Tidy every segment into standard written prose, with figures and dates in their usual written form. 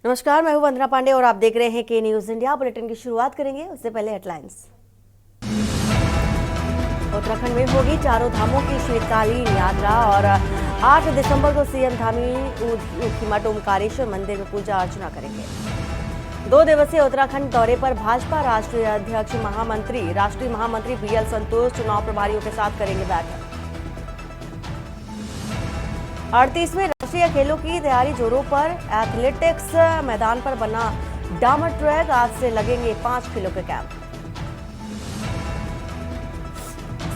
नमस्कार, मैं हूं वंदना पांडे और आप देख रहे हैं के न्यूज इंडिया। बुलेटिन की शुरुआत करेंगे उससे पहले हेडलाइंस। उत्तराखंड में होगी चारों धामों की शीतकालीन यात्रा और 8 दिसंबर को सीएम धामी ऊखीमठ ओमकारेश्वर मंदिर में पूजा अर्चना करेंगे। 2 दिवसीय उत्तराखंड दौरे पर भाजपा राष्ट्रीय महामंत्री बीएल संतोष चुनाव प्रभारियों के साथ करेंगे बैठक। 38वें राष्ट्रीय खेलों की तैयारी जोरों पर। एथलेटिक्स मैदान पर बना डामर ट्रैक, आज से लगेंगे 5 किलो के कैंप।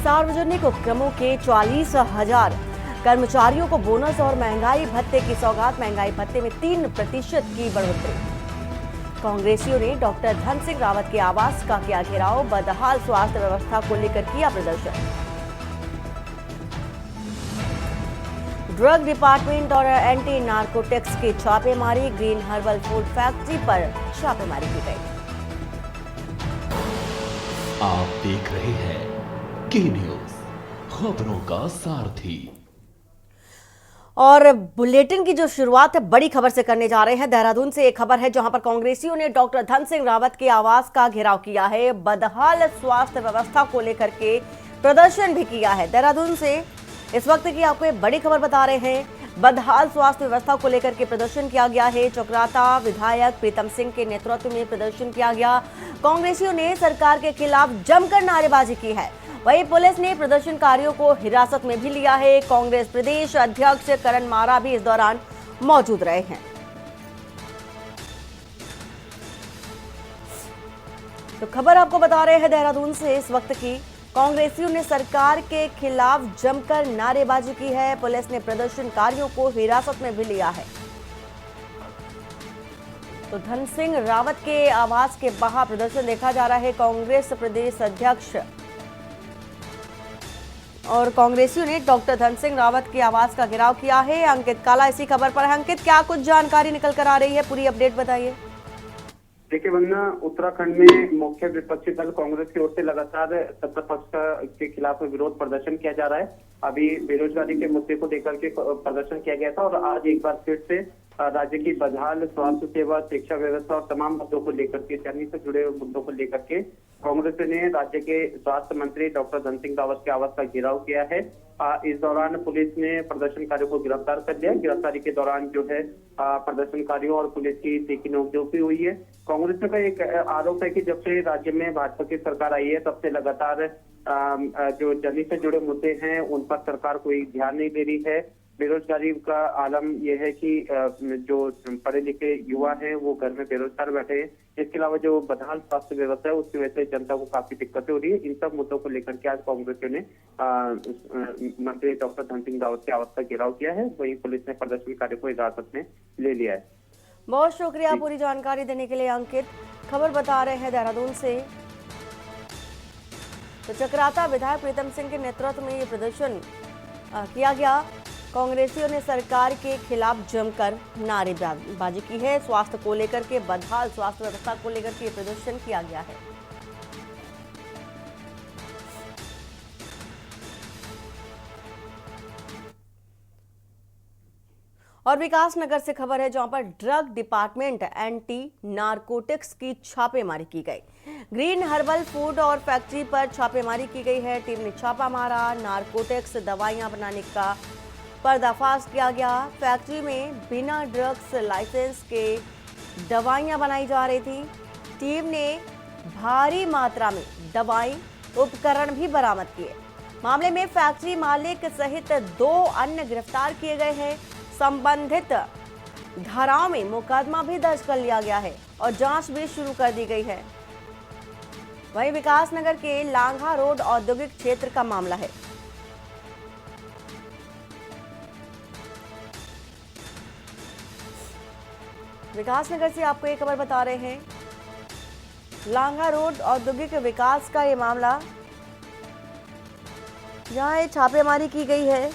सार्वजनिक उपक्रमों के 44,000 कर्मचारियों को बोनस और महंगाई भत्ते की सौगात। महंगाई भत्ते में 3% की बढ़ोतरी। कांग्रेसियों ने डॉक्टर धन सिंह रावत के आवास का किया घेराव। बदहाल स्वास्थ्य व्यवस्था को लेकर किया प्रदर्शन। ड्रग डिपार्टमेंट और एंटी नार्कोटिक्स की छापेमारी। ग्रीन हर्बल फूड फैक्ट्री पर छापेमारी की गई। आप देख रहे हैं के न्यूज, खबरों का सारथी। और बुलेटिन की जो शुरुआत है बड़ी खबर से करने जा रहे हैं। देहरादून से एक खबर है जहां पर कांग्रेसियों ने डॉक्टर धन सिंह रावत के आवास का घेराव किया है। बदहाल स्वास्थ्य व्यवस्था को लेकर के प्रदर्शन भी किया है। देहरादून से इस वक्त की आपको एक बड़ी खबर बता रहे हैं। बदहाल स्वास्थ्य व्यवस्था को लेकर के प्रदर्शन किया गया है। चक्राता विधायक प्रीतम सिंह के नेतृत्व में प्रदर्शन किया गया। कांग्रेसियों ने सरकार के खिलाफ जमकर नारेबाजी की है। वहीं पुलिस ने प्रदर्शनकारियों को हिरासत में भी लिया है। कांग्रेस प्रदेश अध्यक्ष करण मारा भी इस दौरान मौजूद रहे हैं। तो खबर आपको बता रहे हैं देहरादून से इस वक्त की। कांग्रेसियों ने सरकार के खिलाफ जमकर नारेबाजी की है। पुलिस ने प्रदर्शनकारियों को हिरासत में भी लिया है। तो धन सिंह रावत के आवास के बाहर प्रदर्शन देखा जा रहा है। कांग्रेस प्रदेश अध्यक्ष और कांग्रेसियों ने डॉक्टर धन सिंह रावत के आवास का घेराव किया है। अंकित काला इसी खबर पर है। अंकित, क्या कुछ जानकारी निकल कर आ रही है, पूरी अपडेट बताइए। देखिए वंदना, उत्तराखंड में मुख्य विपक्षी दल कांग्रेस की ओर से लगातार सत्ता पक्ष के खिलाफ विरोध प्रदर्शन किया जा रहा है। अभी बेरोजगारी के मुद्दे को लेकर के प्रदर्शन किया गया था और आज एक बार फिर से राज्य की बदहाल स्वास्थ्य सेवा, शिक्षा व्यवस्था और तमाम मुद्दों को लेकर के, जर्नी से जुड़े मुद्दों को लेकर के कांग्रेस ने राज्य के स्वास्थ्य मंत्री डॉक्टर धन सिंह रावत के आवास का घेराव किया है। इस दौरान पुलिस ने प्रदर्शनकारियों को गिरफ्तार कर लिया। गिरफ्तारी के दौरान जो है प्रदर्शनकारियों और पुलिस की तीखी नोकझोंक भी हुई है। कांग्रेस का एक आरोप है कि जब से राज्य में भाजपा की सरकार आई है तब से लगातार जो जर्नी से जुड़े मुद्दे हैं उन पर सरकार कोई ध्यान नहीं दे रही है। बेरोजगारी का आलम यह है कि जो पढ़े लिखे युवा हैं वो घर में बेरोजगार बैठे हैं। इसके अलावा जो बदहाल स्वास्थ्य व्यवस्था है उसकी वजह से जनता को काफी दिक्कतें हो रही है। इन सब मुद्दों को लेकर के आज कांग्रेस ने मंत्री डॉक्टर धन सिंह रावत के आवास का घेराव किया है। वहीं पुलिस ने प्रदर्शनकारियों को हिरासत में ले लिया है। बहुत शुक्रिया पूरी जानकारी देने के लिए अंकित। खबर बता रहे हैं देहरादून से। तो चक्राता विधायक प्रीतम सिंह के नेतृत्व में ये प्रदर्शन किया गया। कांग्रेसियों ने सरकार के खिलाफ जमकर नारेबाजी की है। स्वास्थ्य को लेकर के, बदहाल स्वास्थ्य व्यवस्था को लेकर के प्रदर्शन किया गया है। और विकास नगर से खबर है जहां पर ड्रग डिपार्टमेंट एंटी नारकोटिक्स की छापेमारी की गई। ग्रीन हर्बल फूड और फैक्ट्री पर छापेमारी की गई है। टीम ने छापा मारा। नारकोटिक्स दवाइयां बनाने का पर्दाफाश किया गया। फैक्ट्री में बिना ड्रग्स लाइसेंस के दवाइयां बनाई जा रही थी। टीम ने भारी मात्रा में दवाई उपकरण भी बरामद किए। मामले में फैक्ट्री मालिक सहित 2 अन्य गिरफ्तार किए गए हैं। संबंधित धाराओं में मुकदमा भी दर्ज कर लिया गया है और जांच भी शुरू कर दी गई है। वहीं विकास नगर के लांघा रोड औद्योगिक क्षेत्र का मामला है। विकास नगर से आपको एक खबर बता रहे हैं। लांघा रोड औद्योगिक विकास का ये मामला, जहां ये छापेमारी की गई है।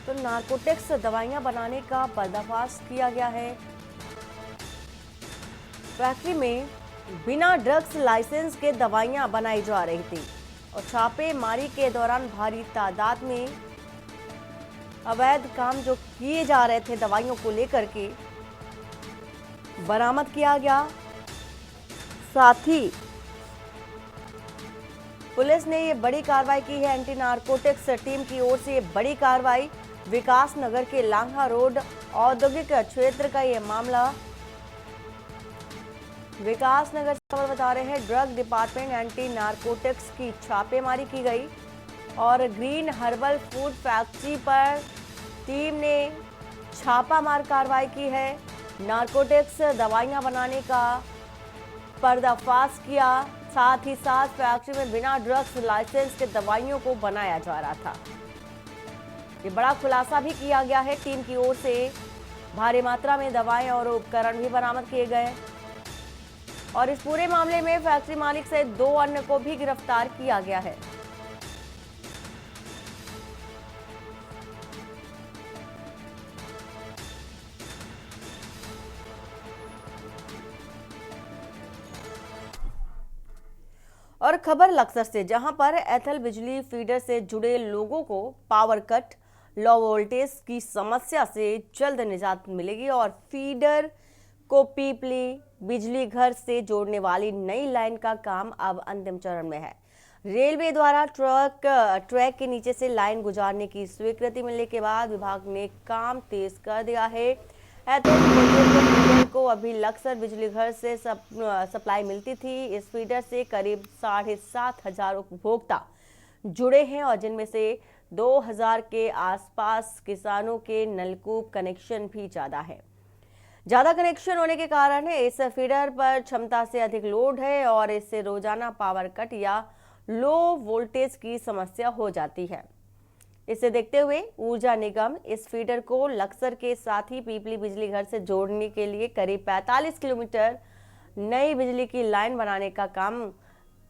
तो नारकोटिक्स दवाइयां बनाने का पर्दाफाश किया गया है। फैक्ट्री में बिना ड्रग्स लाइसेंस के दवाइयां बनाई जा रही थी और छापेमारी के दौरान भारी तादाद में अवैध काम जो किए जा रहे थे दवाइयों को लेकर के बरामद किया गया। साथ ही पुलिस ने ये बड़ी कार्रवाई की है। एंटी नारकोटिक्स टीम की ओर से ये बड़ी कार्रवाई विकास नगर के लांघा रोड औद्योगिक क्षेत्र का ये मामला। विकास नगर से खबर बता रहे हैं, ड्रग डिपार्टमेंट एंटी नारकोटिक्स की छापेमारी की गई और ग्रीन हर्बल फूड फैक्ट्री पर टीम ने छापामार कार्रवाई की है। नारकोटिक्स दवाइयां बनाने का पर्दाफाश किया, साथ ही साथ फैक्ट्री में बिना ड्रग्स लाइसेंस के दवाइयों को बनाया जा रहा था। ये बड़ा खुलासा भी किया गया है। टीम की ओर से भारी मात्रा में दवाएं और उपकरण भी बरामद किए गए और इस पूरे मामले में फैक्ट्री मालिक सहित 2 अन्य को भी गिरफ्तार किया गया है। और खबर लक्सर से, जहां पर एथल बिजली फीडर से जुड़े लोगों को पावर कट, लो वोल्टेज की समस्या से जल्द निजात मिलेगी और फीडर को पीपली बिजली घर से जोड़ने वाली नई लाइन का काम अब अंतिम चरण में है। रेलवे द्वारा ट्रैक के नीचे से लाइन गुजारने की स्वीकृति मिलने के बाद विभाग ने काम तेज कर दिया है। फीडर को अभी लक्सर बिजली घर से सप्लाई मिलती थी। इस फीडर से करीब 7,500 उपभोक्ता जुड़े हैं और जिनमें से 2,000 के आसपास किसानों के नलकूप कनेक्शन भी ज़्यादा कनेक्शन होने के कारण इस फीडर पर क्षमता से अधिक लोड है और इससे रोजाना पावर कट या लो वोल्टेज की समस्या हो जाती है। इसे देखते हुए ऊर्जा निगम इस फीडर को लक्सर के साथ ही पीपली बिजली घर से जोड़ने के लिए करीब 45 किलोमीटर नई बिजली की लाइन बनाने का काम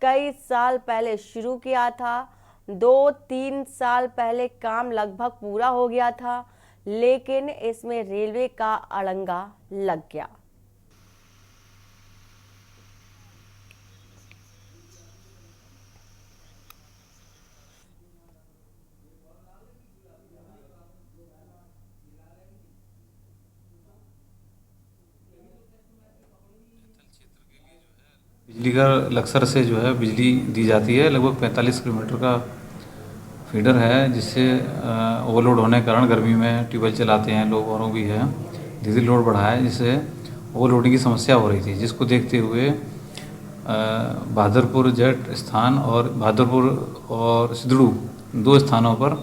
कई साल पहले शुरू किया था। 2-3 साल पहले काम लगभग पूरा हो गया था, लेकिन इसमें रेलवे का अड़ंगा लग गया। बिजली का लक्सर से जो है बिजली दी जाती है। लगभग 45 किलोमीटर का फीडर है, जिससे ओवरलोड होने के कारण गर्मी में ट्यूबवेल चलाते हैं लोग, औरों भी है। धीरे लोड बढ़ा है, जिससे ओवरलोडिंग की समस्या हो रही थी, जिसको देखते हुए बहादुरपुर जेट स्थान और बहादुरपुर और सिद्धड़ू 2 स्थानों पर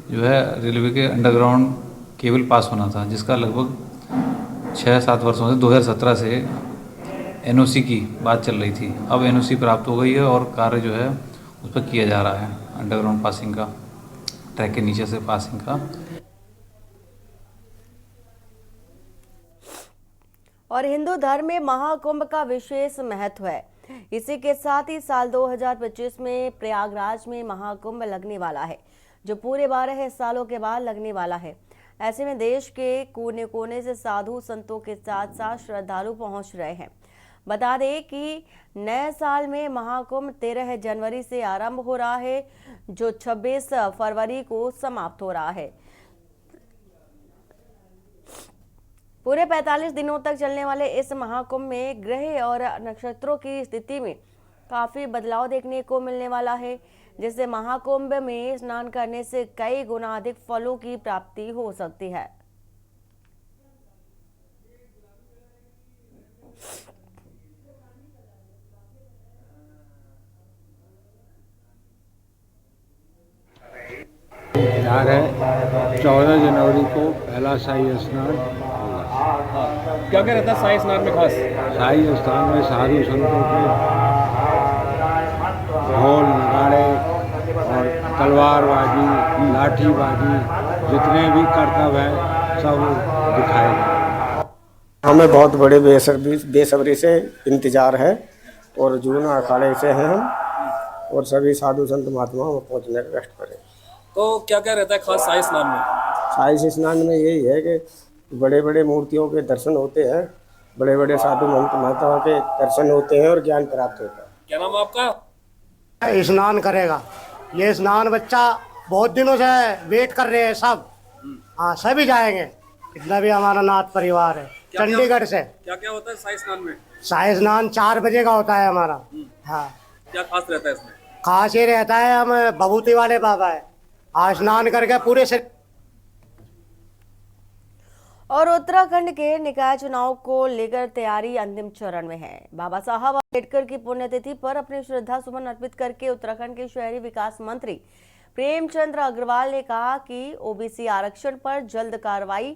जो है रेलवे के अंडरग्राउंड केबल पास होना था, जिसका लगभग 6-7 वर्षों से 2017 से एनओसी की बात चल रही थी। अब एनओसी प्राप्त हो गई है और कार्य जो है उस पर किया जा रहा है, अंडरग्राउंड पासिंग का, ट्रैक के नीचे से पासिंग का। और हिंदू धर्म में महाकुंभ का विशेष महत्व है। इसी के साथ ही साल 2025 में प्रयागराज में महाकुंभ लगने वाला है, जो पूरे 12 सालों के बाद लगने वाला है। ऐसे में देश के कोने कोने से साधु संतों के साथ साथ श्रद्धालु पहुंच रहे हैं। बता दें कि नए साल में महाकुंभ 13 जनवरी से आरंभ हो रहा है, जो 26 फरवरी को समाप्त हो रहा है। पूरे 45 दिनों तक चलने वाले इस महाकुंभ में ग्रह और नक्षत्रों की स्थिति में काफी बदलाव देखने को मिलने वाला है, जिससे महाकुंभ में स्नान करने से कई गुना अधिक फलों की प्राप्ति हो सकती है। यार है 14 जनवरी को पहला शाही स्नान होगा। क्या क्या रहता है शाही स्नान में खास? शाही स्नान में साधु संतों के ढोल नगाड़े और तलवारबाजी, लाठीबाजी, जितने भी करतब हैं सब दिखाए गए। हमें बहुत बड़े बेसब्री से इंतजार है और जून अखाड़े से हैं हम, और सभी साधु संत महात्माओं को पहुँचने का कष्ट करें। तो क्या क्या रहता है खास शाही स्नान में? शाही स्नान में यही है कि बड़े बड़े मूर्तियों के दर्शन होते हैं बड़े बड़े साधु महंत महात्माओं के दर्शन होते हैं और ज्ञान प्राप्त होता है। क्या नाम है आपका? स्नान करेगा। ये स्नान बच्चा बहुत दिनों से वेट कर रहे हैं सब। हाँ, सभी जाएंगे, इतना भी हमारा नाथ परिवार है चंडीगढ़ से। क्या क्या होता है शाही स्नान में? शाही स्नान 4 बजे का होता है हमारा। हाँ, क्या खास रहता है इसमें? खास ये रहता है, हम भभूति वाले बाबा है। हाँ, स्नान करके पूरे से। और उत्तराखंड के निकाय चुनाव को लेकर तैयारी अंतिम चरण में है। बाबा साहब अम्बेडकर की पुण्यतिथि पर अपने श्रद्धा सुमन अर्पित करके उत्तराखंड के शहरी विकास मंत्री प्रेमचंद्र अग्रवाल ने कहा कि ओबीसी आरक्षण पर जल्द कार्रवाई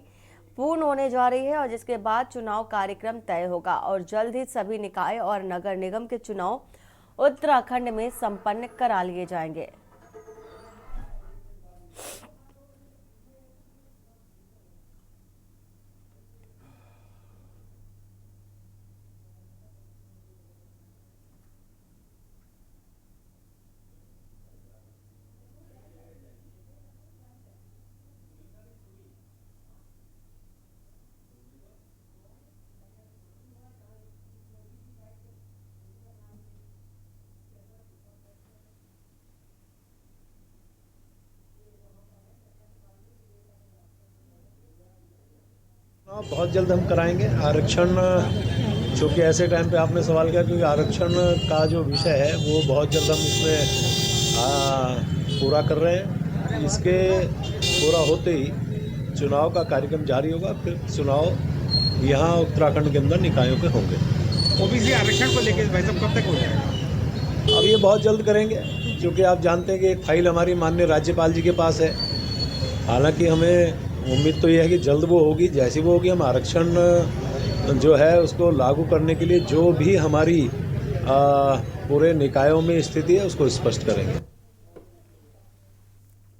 पूर्ण होने जा रही है और जिसके बाद चुनाव कार्यक्रम तय होगा और जल्द ही सभी निकाय और नगर निगम के चुनाव उत्तराखंड में संपन्न करा लिए जाएंगे। बहुत जल्द हम कराएंगे आरक्षण। चूँकि ऐसे टाइम पे आपने सवाल किया, क्योंकि आरक्षण का जो विषय है वो बहुत जल्द हम इसमें पूरा कर रहे हैं। इसके पूरा होते ही चुनाव का कार्यक्रम जारी होगा, फिर चुनाव यहाँ उत्तराखंड के अंदर निकायों के होंगे। ओबीसी आरक्षण को लेकर भाई साहब कब तक हो जाएगा? अब ये बहुत जल्द करेंगे, क्योंकि आप जानते हैं कि एक फाइल हमारी माननीय राज्यपाल जी के पास है। हालांकि हमें उम्मीद तो यह है कि जल्द वो होगी। जैसी वो होगी हम आरक्षण जो है उसको लागू करने के लिए जो भी हमारी पूरे निकायों में स्थिति है उसको स्पष्ट करेंगे।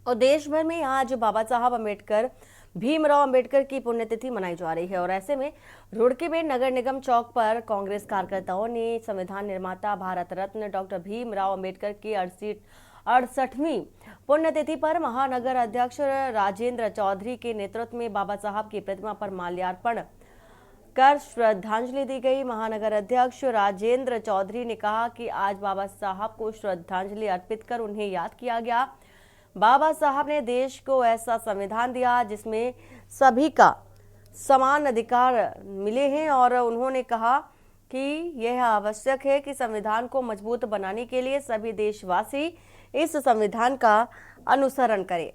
और देश भर में आज बाबा साहब अम्बेडकर भीमराव अंबेडकर की पुण्यतिथि मनाई जा रही है और ऐसे में रुड़की में नगर निगम चौक पर कांग्रेस कार्यकर्ताओं ने संविधान निर्माता भारत रत्न डॉक्टर भीमराव अंबेडकर की 68वीं पुण्यतिथि पर महानगर अध्यक्ष राजेंद्र चौधरी के नेतृत्व में बाबा साहब की प्रतिमा पर माल्यार्पण कर श्रद्धांजलि दी गई। महानगर अध्यक्ष राजेंद्र चौधरी ने कहा कि आज बाबा साहब को श्रद्धांजलि अर्पित कर उन्हें याद किया गया। बाबा साहब ने देश को ऐसा संविधान दिया जिसमें सभी का समान अधिकार मिले हैं और उन्होंने कहा कि यह आवश्यक है कि संविधान को मजबूत बनाने के लिए सभी देशवासी इस संविधान का अनुसरण करें।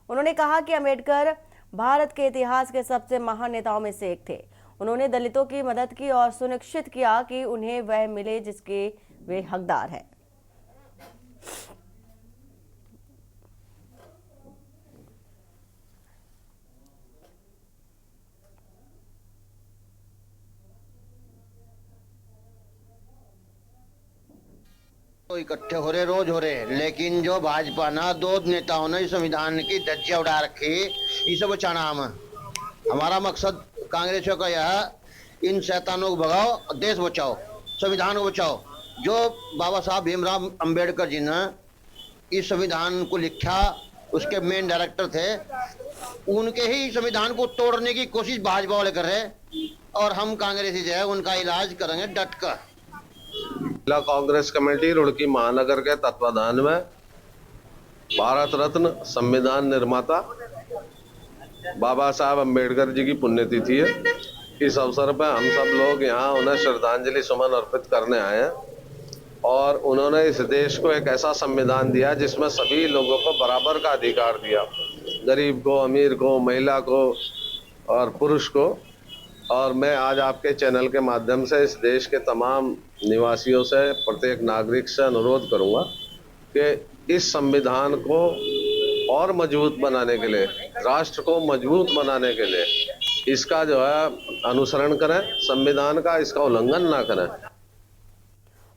उन्होंने कहा कि अम्बेडकर भारत के इतिहास के सबसे महान नेताओं में से एक थे। उन्होंने दलितों की मदद की और सुनिश्चित किया कि उन्हें वह मिले जिसके वे हकदार हैं। तो इकट्ठे हो रहे, रोज हो रहे, लेकिन जो भाजपा ना दो नेताओं ने संविधान की धज्जियां उड़ा रखी, इसे बचाना हमारा मकसद कांग्रेसियों का यह, इन शैतानों को भगाओ, देश बचाओ, संविधान को बचाओ। जो बाबा साहब भीमराव अंबेडकर जी ने इस संविधान को लिखा, उसके मेन डायरेक्टर थे, उनके ही संविधान को तोड़ने की कोशिश भाजपा वाले कर रहे और हम कांग्रेसी जो है उनका इलाज करेंगे डट कर। जिला कांग्रेस कमेटी रुड़की महानगर के तत्वाधान में भारत रत्न संविधान निर्माता बाबा साहब अम्बेडकर जी की पुण्यतिथि है। इस अवसर पर हम सब लोग यहाँ उन्हें श्रद्धांजलि सुमन अर्पित करने आए हैं और उन्होंने इस देश को एक ऐसा संविधान दिया जिसमें सभी लोगों को बराबर का अधिकार दिया, गरीब को, अमीर को, महिला को और पुरुष को। और मैं आज आपके चैनल के माध्यम से इस देश के तमाम निवासियों से, प्रत्येक नागरिक से अनुरोध करूंगा कि इस संविधान को और मजबूत बनाने के लिए, राष्ट्र को मजबूत बनाने के लिए इसका जो है अनुसरण करें, संविधान का इसका उल्लंघन ना करें।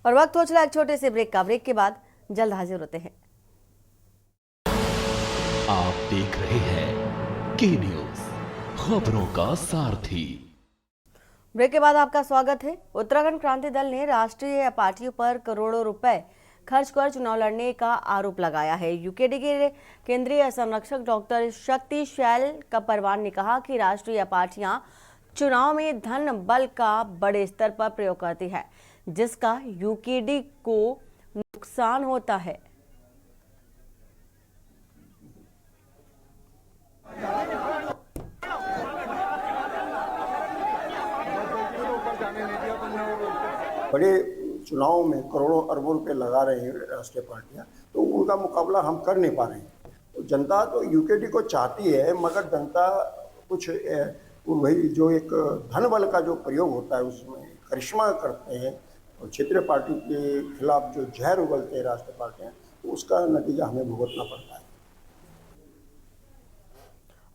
और वक्त हो चला एक छोटे से ब्रेक का। ब्रेक के बाद जल्द हाजिर होते हैं। आप देख रहे हैं के न्यूज, खबरों का सारथी। ब्रेक के बाद आपका स्वागत है। उत्तराखंड क्रांति दल ने राष्ट्रीय पार्टियों पर करोड़ों रुपए खर्च कर चुनाव लड़ने का आरोप लगाया है। यूकेडी के केंद्रीय संरक्षक डॉक्टर शक्ति शैल कपरवान ने कहा कि राष्ट्रीय पार्टियां चुनाव में धन बल का बड़े स्तर पर प्रयोग करती है, जिसका यूकेडी को नुकसान होता है। बड़े चुनाव में करोड़ों अरबों रुपए लगा रहे हैं राष्ट्रीय पार्टियां, तो उनका मुकाबला हम कर नहीं पा रहे हैं। तो जनता तो यूकेडी को चाहती है, मगर जनता कुछ वही जो एक धन बल का जो प्रयोग होता है उसमें करिश्मा करते हैं और क्षेत्रीय पार्टी के खिलाफ जो जहर उगलते हैं राष्ट्रीय पार्टियां, तो उसका नतीजा हमें भुगतना पड़ता है।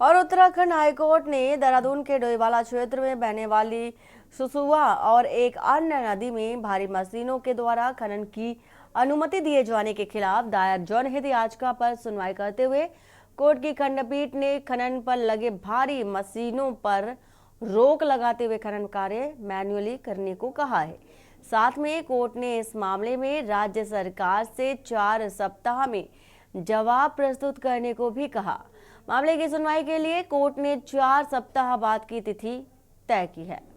और उत्तराखंड हाईकोर्ट ने देहरादून के डोईवाला क्षेत्र में बहने वाली सुसुआ और एक अन्य नदी में भारी मशीनों के द्वारा खनन की अनुमति दिए जाने के खिलाफ दायर जनहित याचिका पर सुनवाई करते हुए कोर्ट की खंडपीठ ने खनन पर लगे भारी मशीनों पर रोक लगाते हुए खनन कार्य मैन्युअली करने को कहा है। साथ में कोर्ट ने इस मामले में राज्य सरकार से 4 सप्ताह में जवाब प्रस्तुत करने को भी कहा। मामले की सुनवाई के लिए कोर्ट ने 4 सप्ताह बाद की तिथि तय की है।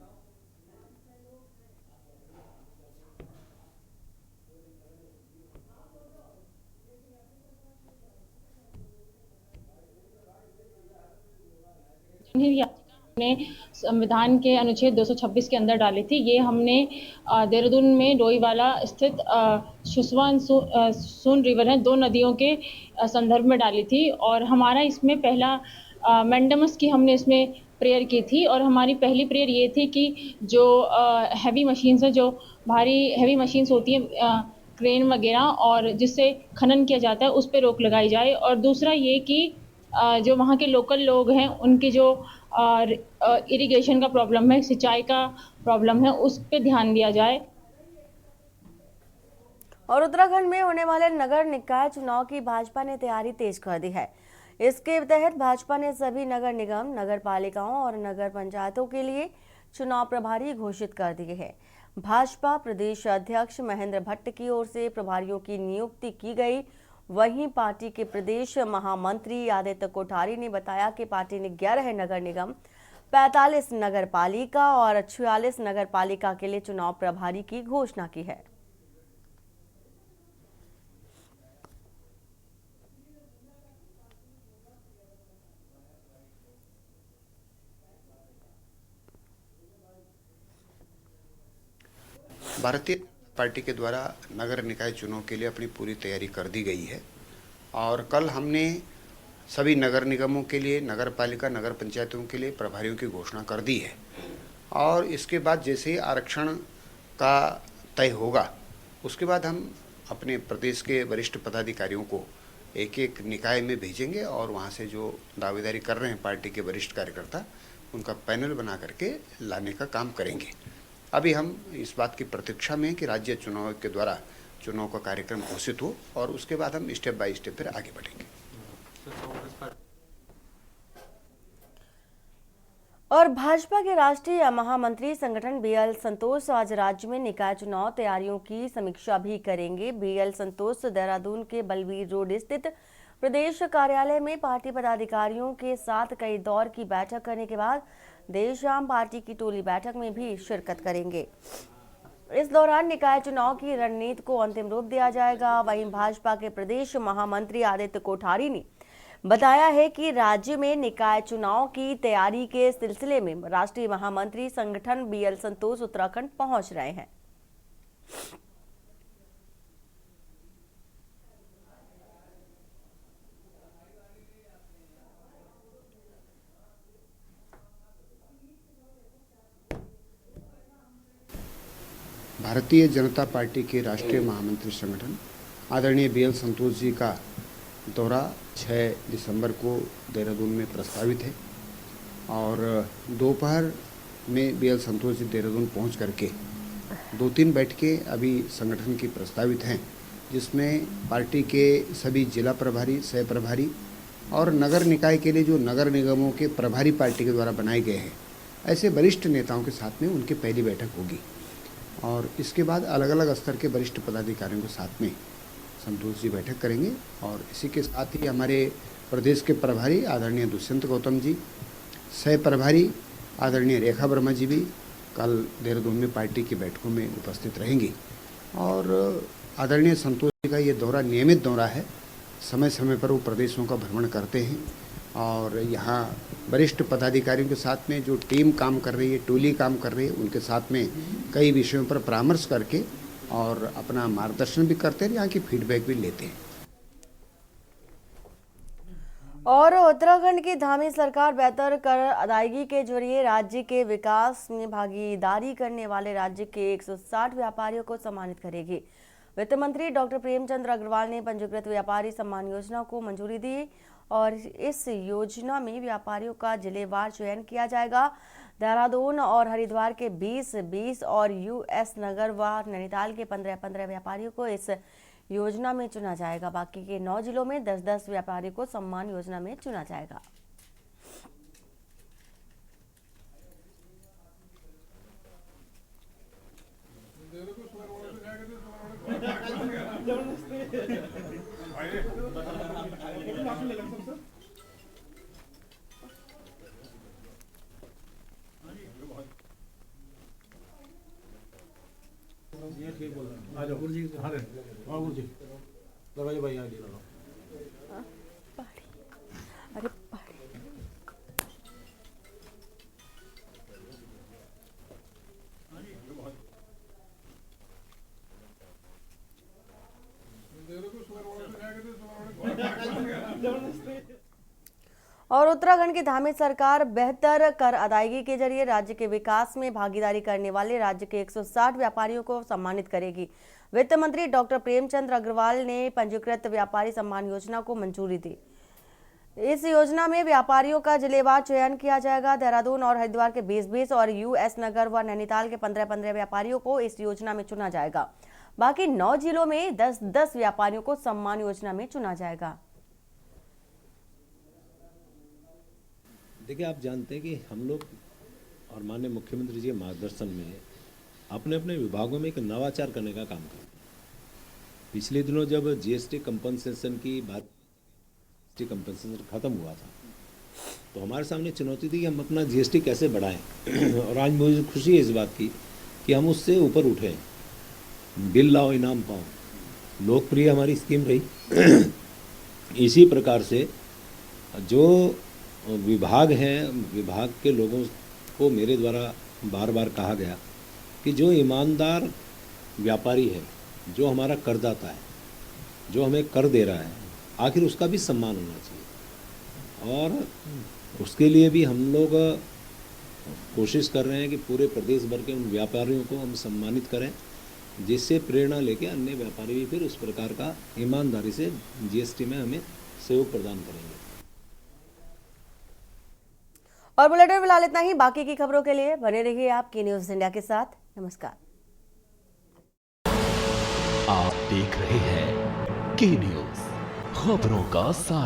ने संविधान के अनुच्छेद 226 के अंदर डाली थी। ये हमने देहरादून में डोईवाला स्थित सुसवा सोन रिवर है, 2 नदियों के संदर्भ में डाली थी। और हमारा इसमें पहला मैंडेमस की हमने इसमें प्रेयर की थी। और हमारी पहली प्रेयर ये थी कि जो हैवी मशीन्स है, जो भारी हैवी मशीन्स होती हैं, क्रेन वगैरह, और जिससे खनन किया जाता है, उस पर रोक लगाई जाए। और दूसरा ये कि जो वहाँ के लोकल लोग हैं, उनकी जो इरिगेशन का प्रॉब्लम है, सिंचाई का प्रॉब्लम है, उस पे ध्यान दिया जाए। और उत्तराखंड में होने वाले नगर निकाय चुनाव की भाजपा ने तैयारी तेज कर दी है। इसके तहत भाजपा ने सभी नगर निगम, नगर पालिकाओं और नगर पंचायतों के लिए चुनाव प्रभारी घोषित कर दिए हैं। भाजपा प्रदेश अध्यक्ष महेंद्र भट्ट की ओर से प्रभारियों की नियुक्ति की गई। वहीं पार्टी के प्रदेश महामंत्री आदित्य कोठारी ने बताया कि पार्टी ने 11 नगर निगम, 45 नगर पालिका और 46 नगर पालिका के लिए चुनाव प्रभारी की घोषणा की है। भारतीय पार्टी के द्वारा नगर निकाय चुनाव के लिए अपनी पूरी तैयारी कर दी गई है। और कल हमने सभी नगर निगमों के लिए, नगर पालिका, नगर पंचायतों के लिए प्रभारियों की घोषणा कर दी है। और इसके बाद जैसे ही आरक्षण का तय होगा, उसके बाद हम अपने प्रदेश के वरिष्ठ पदाधिकारियों को एक एक निकाय में भेजेंगे और वहाँ से जो दावेदारी कर रहे हैं पार्टी के वरिष्ठ कार्यकर्ता, उनका पैनल बना करके लाने का काम करेंगे। अभी हम इस बात की प्रतीक्षा में हैं कि राज्य चुनाव के द्वारा चुनाव का कार्यक्रम घोषित हो और उसके बाद हम स्टेप बाय स्टेप फिर आगे बढ़ेंगे। और भाजपा के राष्ट्रीय महामंत्री संगठन बीएल संतोष आज राज्य में निकाय चुनाव तैयारियों की समीक्षा भी करेंगे। बीएल संतोष देहरादून के बलबीर रोड स्थित प्रदेश कार्यालय में पार्टी पदाधिकारियों के साथ कई दौर की बैठक करने के बाद देर शाम पार्टी की टोली बैठक में भी शिरकत करेंगे। इस दौरान निकाय चुनाव की रणनीति को अंतिम रूप दिया जाएगा। वहीं भाजपा के प्रदेश महामंत्री आदित्य कोठारी ने बताया है कि राज्य में निकाय चुनाव की तैयारी के सिलसिले में राष्ट्रीय महामंत्री संगठन बीएल संतोष उत्तराखंड पहुंच रहे हैं। भारतीय जनता पार्टी के राष्ट्रीय महामंत्री संगठन आदरणीय बीएल संतोष जी का दौरा 6 दिसंबर को देहरादून में प्रस्तावित है। और दोपहर में बीएल संतोष जी देहरादून पहुंच करके 2-3 बैठकें अभी संगठन की प्रस्तावित हैं, जिसमें पार्टी के सभी जिला प्रभारी, सह प्रभारी और नगर निकाय के लिए जो नगर निगमों के प्रभारी पार्टी के द्वारा बनाए गए हैं, ऐसे वरिष्ठ नेताओं के साथ में उनकी पहली बैठक होगी। और इसके बाद अलग अलग स्तर के वरिष्ठ पदाधिकारियों के साथ में संतोष जी बैठक करेंगे। और इसी के साथ ही हमारे प्रदेश के प्रभारी आदरणीय दुष्यंत गौतम जी, सह प्रभारी आदरणीय रेखा वर्मा जी भी कल देहरादून में पार्टी की बैठकों में उपस्थित रहेंगी और आदरणीय संतोष जी का ये दौरा नियमित दौरा है। समय समय पर वो प्रदेशों का भ्रमण करते हैं और यहाँ वरिष्ठ पदाधिकारियों के साथ में जो टीम काम कर रही है, टोली काम कर रही है, उनके साथ में कई विषयों पर परामर्श करके और अपना मार्गदर्शन भी करते हैं, यहाँ की फीडबैक भी लेते हैं। और उत्तराखंड की धामी सरकार बेहतर कर अदायगी के जरिए राज्य के विकास में भागीदारी करने वाले राज्य के 160 व्यापारियों को सम्मानित करेगी। वित्त मंत्री डॉक्टर प्रेमचंद अग्रवाल ने पंजीकृत व्यापारी सम्मान योजना को मंजूरी दी और इस योजना में व्यापारियों का जिलेवार चयन किया जाएगा। देहरादून और हरिद्वार के 20-20 और यूएस नगर व नैनीताल के 15-15 व्यापारियों को इस योजना में चुना जाएगा। बाकी के 9 जिलों में 10-10 व्यापारियों को सम्मान योजना में चुना जाएगा। अरे और उत्तराखंड की धामी सरकार बेहतर कर अदायगी के जरिए राज्य के विकास में भागीदारी करने वाले राज्य के 160 व्यापारियों को सम्मानित करेगी। वित्त मंत्री डॉक्टर प्रेमचंद अग्रवाल ने पंजीकृत व्यापारी सम्मान योजना को मंजूरी दी। इस योजना में व्यापारियों का जिलेवार चयन किया जाएगा। देहरादून और हरिद्वार के 20-20 और यूएस नगर व नैनीताल के 15-15 व्यापारियों को इस योजना में चुना जाएगा। बाकी 9 जिलों में 10-10 व्यापारियों को सम्मान योजना में चुना जाएगा। देखिए, आप जानते हैं कि हम लोग और माननीय मुख्यमंत्री जी के मार्गदर्शन में अपने अपने विभागों में एक नवाचार करने का काम करते हैं। पिछले दिनों जब जीएसटी कंपनसेशन की बात, जीएसटी कंपनसेशन खत्म हुआ था, तो हमारे सामने चुनौती थी कि हम अपना जीएसटी कैसे बढ़ाएं। और आज मुझे खुशी है इस बात की कि हम उससे ऊपर उठे। बिल लाओ इनाम पाओ लोकप्रिय हमारी स्कीम रही। इसी प्रकार से जो विभाग हैं, विभाग के लोगों को मेरे द्वारा बार बार कहा गया कि जो ईमानदार व्यापारी है, जो हमारा करदाता है, जो हमें कर दे रहा है, आखिर उसका भी सम्मान होना चाहिए। और उसके लिए भी हम लोग कोशिश कर रहे हैं कि पूरे प्रदेश भर के उन व्यापारियों को हम सम्मानित करें, जिससे प्रेरणा लेके अन्य व्यापारी भी फिर उस प्रकार का ईमानदारी से जीएसटी में हमें सहयोग प्रदान करेंगे। और बुलेटिन फिलहाल इतना ही। बाकी की खबरों के लिए बने रहिए आप की न्यूज़ इंडिया के साथ। नमस्कार। आप देख रहे हैं के न्यूज़, खबरों का सार।